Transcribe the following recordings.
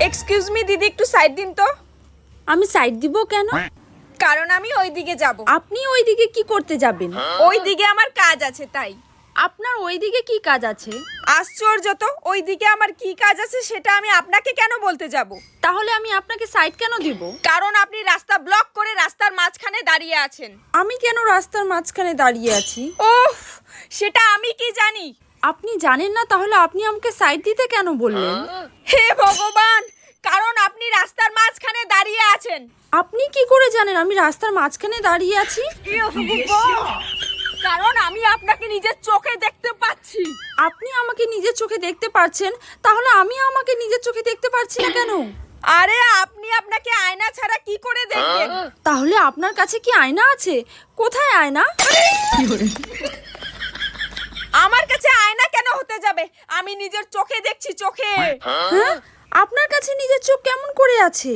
Excuse me দিদি, একটু side দিন তো। আমি সাইড দিব কেন? কারণ আমি ওইদিকে যাব। আপনি ওইদিকে কি করতে যাবেন? ওইদিকে আমার কাজ আছে তাই। আপনার ওইদিকে কি কাজ আছে? আশ্চর্য তো, ওইদিকে আমার কি কাজ আছে সেটা আমি আপনাকে কেন বলতে যাব? তাহলে আমি আপনাকে সাইড কেন দিব? কারণ আপনি রাস্তা ব্লক করে রাস্তার মাঝখানে দাঁড়িয়ে আছেন। আমি কেন রাস্তার মাঝখানে দাঁড়িয়ে আছি? ওফ, সেটা আমি কি জানি? আপনি জানেন না, তাহলে আপনি আমাকে সাইড দিতে কেন বললেন? হে ভগবান, কারণ আপনি রাস্তার মাঝখানে দাঁড়িয়ে আছেন। আপনি কি করে জানেন আমি রাস্তার মাঝখানে দাঁড়িয়ে আছি? কারণ আমি আপনাকে নিজের চোখে দেখতে পাচ্ছি। আপনি আমাকে নিজের চোখে দেখতে পারছেন, তাহলে আমি আমাকে নিজের চোখে দেখতে পারছি না কেন? আরে আপনি আপনাকে আয়না ছাড়া কি করে দেখবেন? তাহলে আপনার কাছে কি আয়না আছে? কোথায় আয়না? আমার কাছে আয়না কেন হতে যাবে? আমি নিজের চোখে দেখছি, চোখে। হ্যাঁ, আপনার কাছে নিজের চোখ কেমন করে আছে?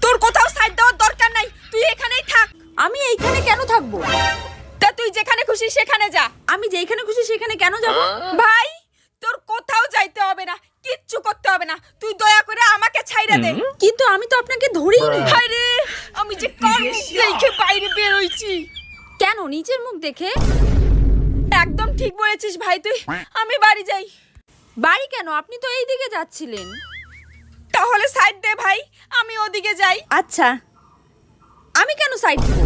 তোর কোথাও সাইড দেওয়ার দরকার নাই, তুই এখানেই থাক। আমি এইখানে কেন থাকবো? তা তুই যেখানে খুশি সেখানে যা। আমি যেখানে খুশি সেখানে কেন যাব? ভাই, তোর কোথাও যাইতে হবে না, কিচ্ছু করতে হবে না, তুই দয়া করে আমাকে ছাইড়া দে। কিন্তু আমি তো আপনাকে ধরিনি। হায় রে, আমি যে কার মুখ দেখে বাইরে বের হইছি। কেন নিজের মুখ দেখে? একদম ঠিক বলেছিস ভাই তুই। আমি বাড়ি যাই। বাড়ি কেন? আপনি তো এই দিকে যাচ্ছিলেন। তাহলে সাইড দে ভাই, আমি ওদিকে যাই। আচ্ছা, আমি কেন সাইড দিব?